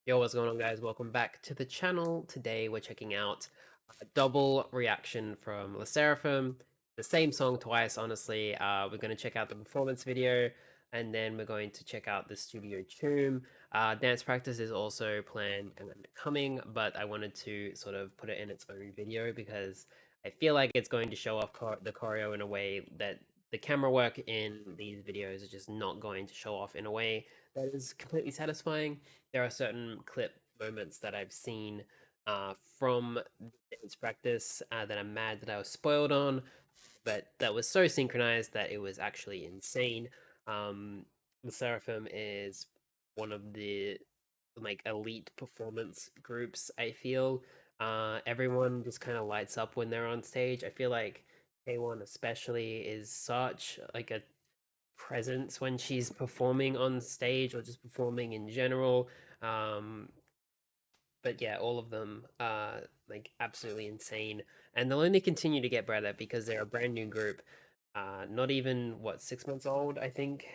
Yo, what's going on, guys? Welcome back to the channel. Today we're checking out a double reaction from SSERAFIM. The same song twice, honestly. We're going to check out the performance video, and then we're going to check out the studio Choom. Dance practice is also planned and coming, but I wanted to sort of put it in its own video because I feel like it's going to show off the choreo in a way that the camera work in these videos is just not going to show off in a way that is completely satisfying. There are certain clip moments that I've seen from dance practice that I'm mad that I was spoiled on, but that was so synchronized that it was actually insane. The Seraphim is one of the like elite performance groups, I feel. Everyone just kind of lights up when they're on stage. I feel like K1 especially is such like a presence when she's performing on stage or just performing in general. Um, but yeah, all of them are like absolutely insane, and they'll only continue to get better because they're a brand new group. Not even what 6 months old, I think.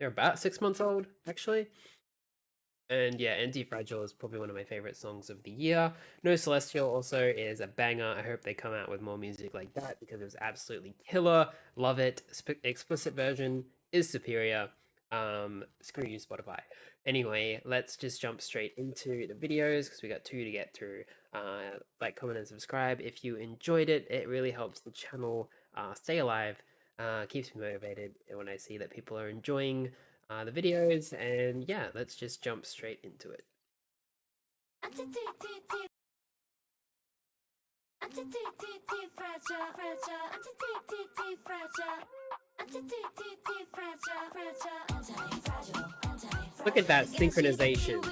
They're about 6 months old, actually. And yeah, Anti-Fragile is probably one of my favorite songs of the year. No Celestial also is a banger. I hope they come out with more music like that because it was absolutely killer. Love it. Explicit version is superior. Screw you, Spotify. Anyway, let's just jump straight into the videos because we got two to get through. Like, comment, and subscribe if you enjoyed it. It really helps the channel stay alive. Keeps me motivated when I see that people are enjoying the videos, and yeah, let's just jump straight into it. Look at that synchronization.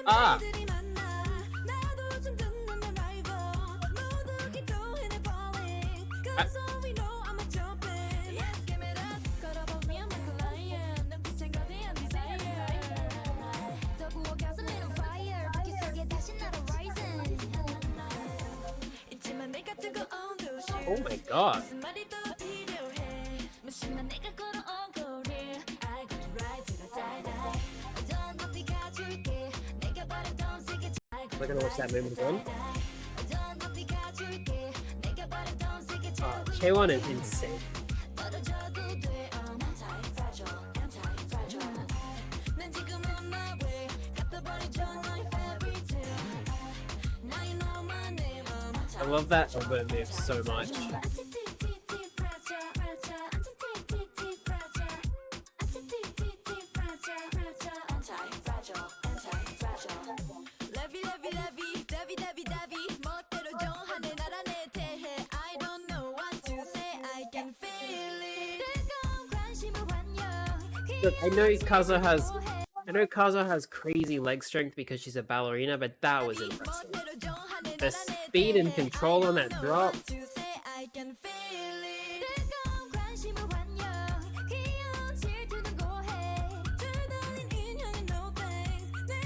Ah! Oh my god. We're gonna watch that movement again. K1 is insane. I love that elbow move so much. Look, I know Kazuha has crazy leg strength because she's a ballerina, but that was impressive. The speed and control on that drop.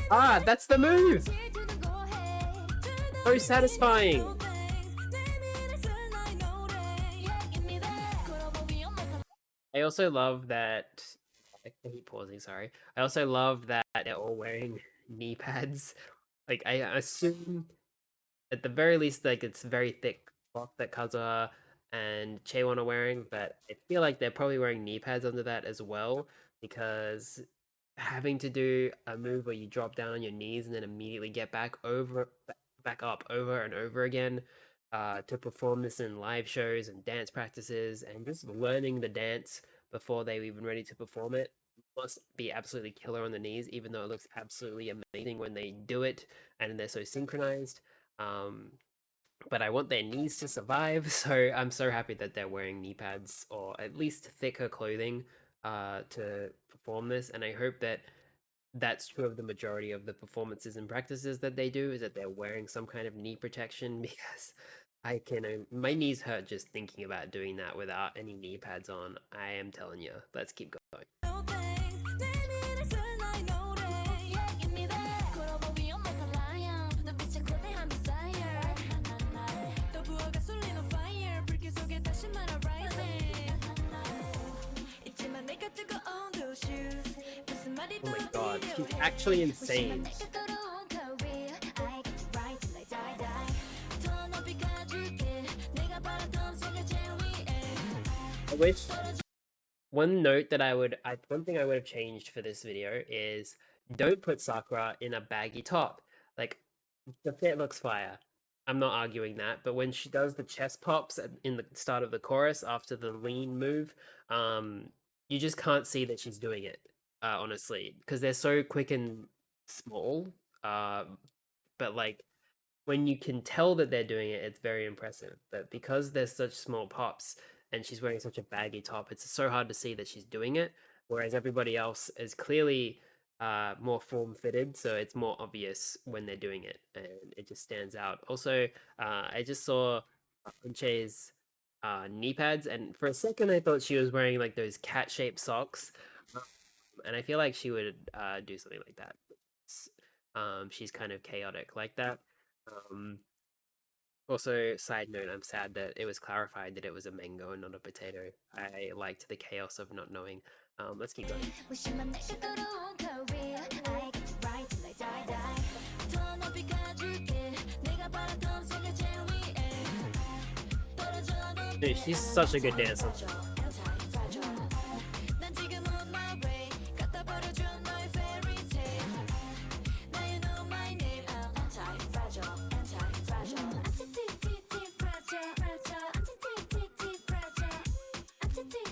Ah, that's the move! So satisfying! I also love that... I keep pausing, sorry. I also love that they're all wearing knee pads. Like, I assume, at the very least, like, it's very thick cloth that Kazuha and Chaewon are wearing, but I feel like they're probably wearing knee pads under that as well, because having to do a move where you drop down on your knees and then immediately get back up over and over again to perform this in live shows and dance practices and just learning the dance before they're even ready to perform it must be absolutely killer on the knees, even though it looks absolutely amazing when they do it and they're so synchronized. But I want their knees to survive, so I'm so happy that they're wearing knee pads or at least thicker clothing to perform this, and I hope that that's true of the majority of the performances and practices that they do, is that they're wearing some kind of knee protection, because my knees hurt just thinking about doing that without any knee pads on. I am telling you, let's keep going. She's actually insane. I wish one thing I would have changed for this video is don't put Sakura in a baggy top. Like, the fit looks fire. I'm not arguing that, but when she does the chest pops in the start of the chorus after the lean move, you just can't see that she's doing it, honestly, because they're so quick and small. But like when you can tell that they're doing it, it's very impressive. But because they're such small pops and she's wearing such a baggy top, it's so hard to see that she's doing it. Whereas everybody else is clearly more form fitted, so it's more obvious when they're doing it, and it just stands out. Also, I just saw Unche's knee pads, and for a second I thought she was wearing like those cat shaped socks, and I feel like she would do something like that. She's kind of chaotic like that. Also, side note, I'm sad that it was clarified that it was a mango and not a potato. I liked the chaos of not knowing. Let's keep going. Dude, she's such a good dancer.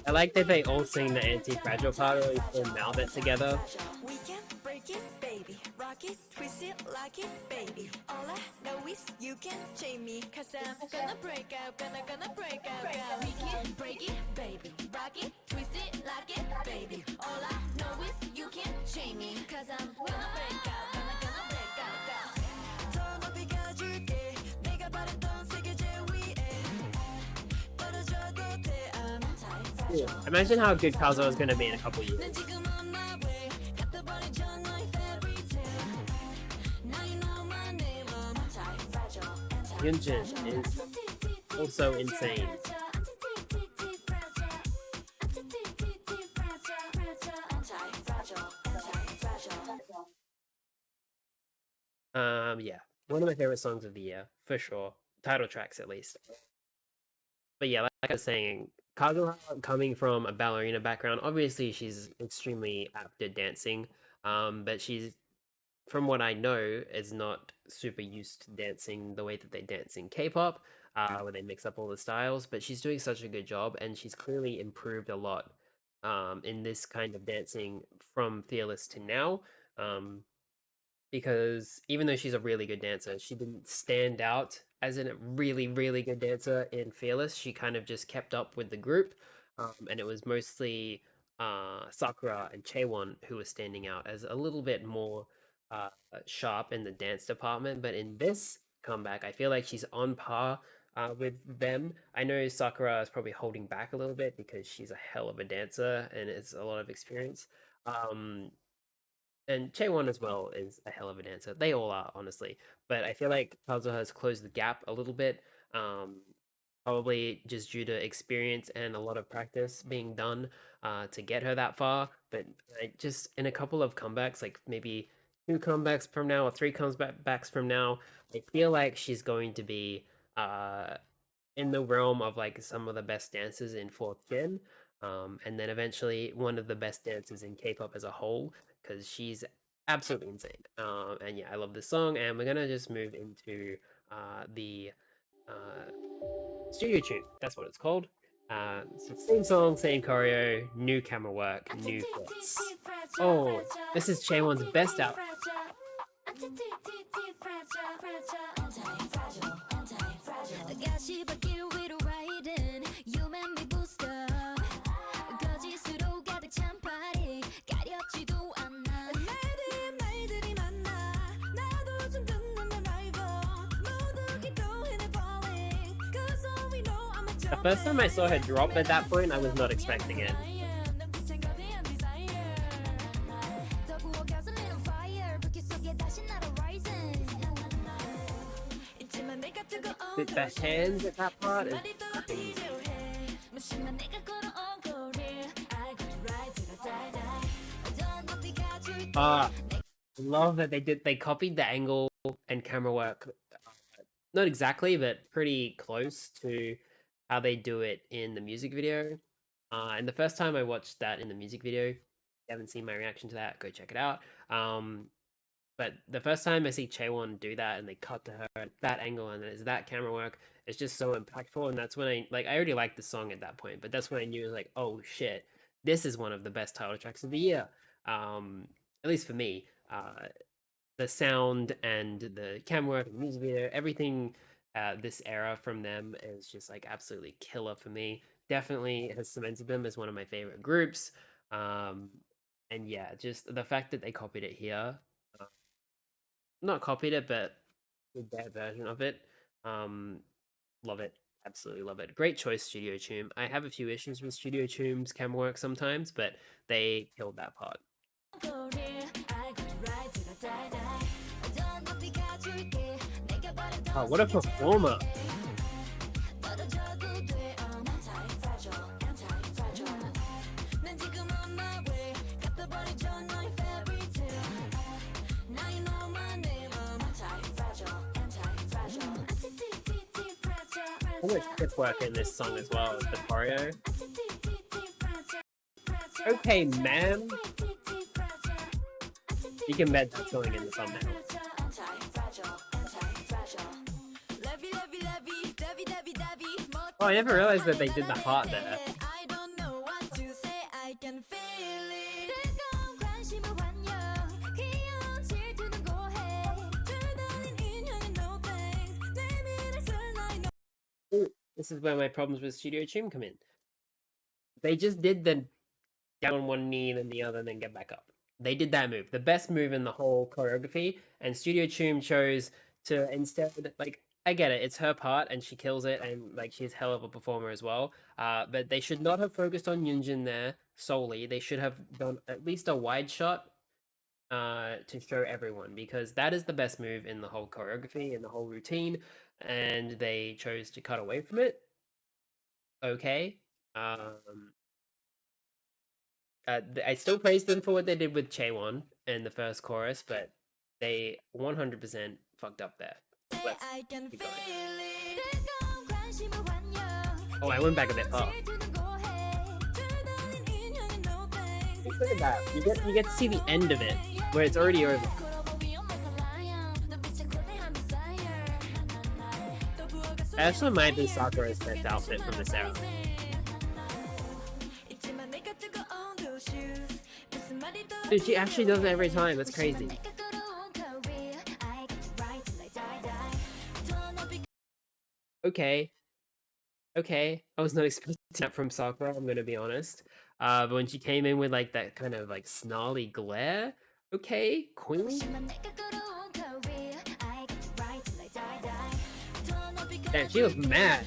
I like that they all sing the Anti-Fragile part, or they mouth it together. We can break it, baby. Rock it, twist it, like it, baby. All I know is you can chain me, cause I'm gonna break out, gonna break out. We can break it, baby. Rock it, twist it, like it, baby. All I know is you can chain me, cause I'm gonna break out, gonna break out. 더 높이 가줄게, 내가 바랬던 세계 제위에 떨어져도 돼, I'm anti-fragile. Imagine how good Kazuo is going to be in a couple years. Yunjin is also insane. Yeah, one of my favorite songs of the year, for sure. Title tracks, at least. But yeah, like I was saying, Kazuha coming from a ballerina background, obviously she's extremely apt at dancing, but she's, from what I know, is not super used to dancing the way that they dance in K-pop, where they mix up all the styles, but she's doing such a good job, and she's clearly improved a lot in this kind of dancing from Fearless to now. Because even though she's a really good dancer, she didn't stand out as a really, really good dancer in Fearless. She kind of just kept up with the group, and it was mostly Sakura and Chaewon who were standing out as a little bit more sharp in the dance department. But in this comeback, I feel like she's on par with them. I know Sakura is probably holding back a little bit because she's a hell of a dancer and it's a lot of experience. And Chaewon as well is a hell of a dancer. They all are, honestly. But I feel like Kazuha has closed the gap a little bit. Probably just due to experience and a lot of practice being done to get her that far. But just in a couple of comebacks, like maybe 2 comebacks from now or 3 comebacks from now, I feel like she's going to be in the realm of like some of the best dancers in 4th gen. And then eventually one of the best dancers in K-pop as a whole, because she's absolutely insane. And yeah, I love this song, and we're gonna just move into the studio tune. That's what it's called. So same song, same choreo, new camera work, new fits. Oh, this is Chaewon's best out. The first time I saw her drop at that point, I was not expecting it. The hands at that part is Love that they copied the angle and camera work, not exactly, but pretty close to how they do it in the music video. And the first time I watched that in the music video, if you haven't seen my reaction to that, go check it out. But the first time I see Chaewon do that and they cut to her at that angle and there's that camera work, it's just so impactful. And that's when I already liked the song at that point, but that's when I knew like, oh shit, this is one of the best title tracks of the year. At least for me. The sound and the camera work and music video, everything this era from them is just like absolutely killer for me. Definitely has cemented them as one of my favorite groups. Um, and yeah, just the fact that they copied it here, uh, not copied it, but did their version of it. Um, love it. Absolutely love it. Great choice, Studio Choom. I have a few issues with Studio Choom's camera work sometimes, but they killed that part. Oh, what a performer! So much tip work in this song as well as the choreo. Okay, ma'am. You can bet that's going in the thumbnail. Oh, I never realized that they did the heart there. This is where my problems with Studio Choom come in. They just did the down on one knee, then the other, and then get back up. They did that move, the best move in the whole choreography, and Studio Choom chose to instead, like, I get it, it's her part, and she kills it, and like she's hell of a performer as well. But they should not have focused on Yunjin there solely. They should have done at least a wide shot to show everyone, because that is the best move in the whole choreography and the whole routine, and they chose to cut away from it. Okay. I still praise them for what they did with Chaewon in the first chorus, but they 100% fucked up there. Let's keep going. Oh, I went back a bit far. Look at that. You get to see the end of it, where it's already over. I actually might be Sakura's best outfit from this era. Dude, she actually does it every time. That's crazy. Okay. Okay. I was not expecting that from Sakura, I'm gonna be honest. But when she came in with like that kind of like snarly glare, okay, queen. Damn, she was mad.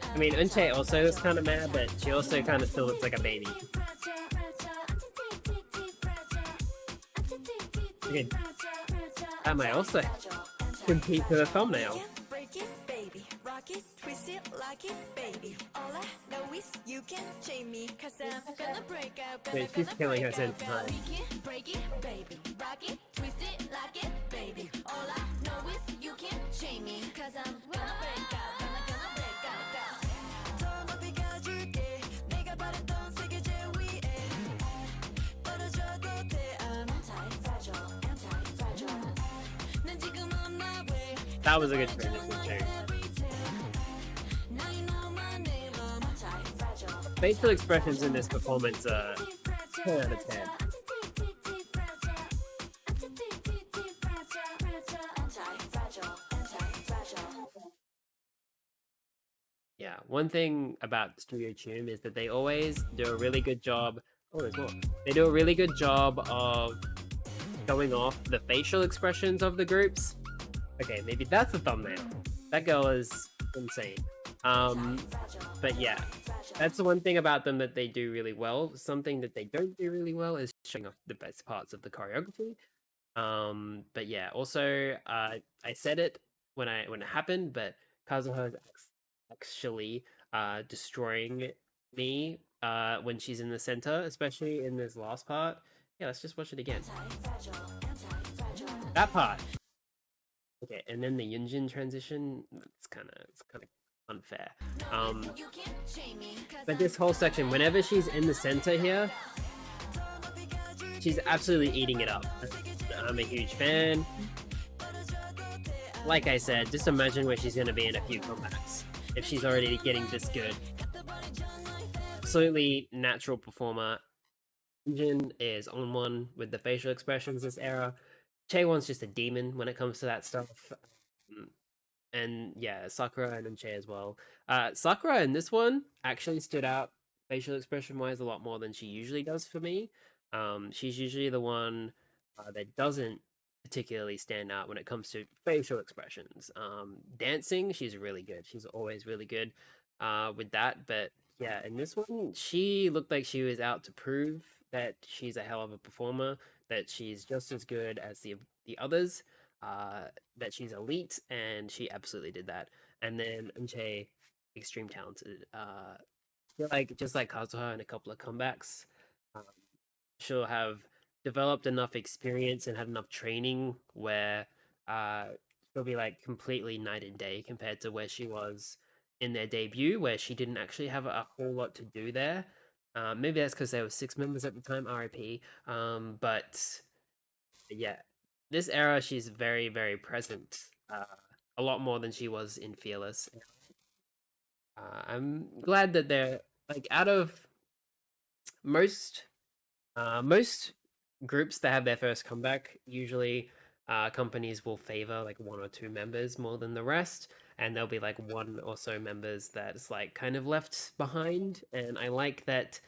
I mean, Unche also is kind of mad, but she also kind of still looks like a baby. Okay. That might also compete for the thumbnail. Wait, she's killing her sense of time. That was a good transition too. Facial expressions in this performance are 10 out of 10. Yeah, one thing about Studio Choom is that they always do a really good job. Oh, there's more. They do a really good job of showing off the facial expressions of the groups. Okay, maybe that's the thumbnail. That girl is insane. But yeah, that's the one thing about them that they do really well. Something that they don't do really well is showing off the best parts of the choreography. But yeah, also I said it when it happened, but Kazuha is actually destroying me when she's in the center, especially in this last part. Yeah, let's just watch it again. That part. Okay, and then the Yunjin transition, it's kind of unfair. But this whole section, whenever she's in the center here, she's absolutely eating it up. I'm a huge fan. Like I said, just imagine where she's going to be in a few comebacks if she's already getting this good. Absolutely natural performer. Jin is on one with the facial expressions this era. Chaewon's just a demon when it comes to that stuff. And yeah, Sakura and Unche as well. Sakura in this one actually stood out facial expression wise a lot more than she usually does for me. She's usually the one that doesn't particularly stand out when it comes to facial expressions. Dancing, she's really good. She's always really good with that. But yeah, in this one, she looked like she was out to prove that she's a hell of a performer, that she's just as good as the others. That she's elite, and she absolutely did that. And then Unche, extreme talented. Feel like just like Kazuha in a couple of comebacks, um, she'll have developed enough experience and had enough training where uh, she'll be like completely night and day compared to where she was in their debut, where she didn't actually have a whole lot to do there. Maybe that's because there were 6 members at the time, RIP. But yeah, this era she's very very present, a lot more than she was in Fearless. I'm glad that they're like out of most most groups that have their first comeback. Usually, companies will favor like 1 or 2 members more than the rest, and there'll be like 1 or so members that's like kind of left behind. And I like that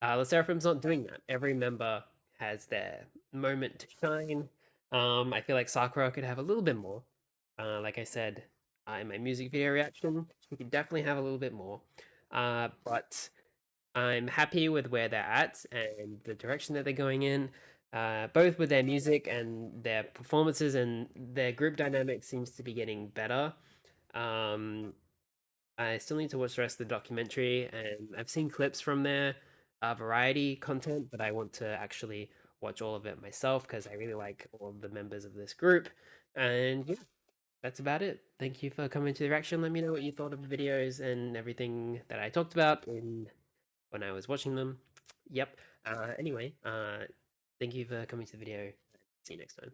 the Seraphim's not doing that. Every member has their moment to shine. I feel like Sakura could have a little bit more. Like I said in my music video reaction, she could definitely have a little bit more. But I'm happy with where they're at and the direction that they're going in. Both with their music and their performances, and their group dynamic seems to be getting better. Um, I still need to watch the rest of the documentary, and I've seen clips from their variety content, but I want to actually watch all of it myself because I really like all of the members of this group. And yeah, that's about it. Thank you for coming to the reaction. Let me know what you thought of the videos and everything that I talked about when I was watching them. Yep. Anyway, thank you for coming to the video. See you next time.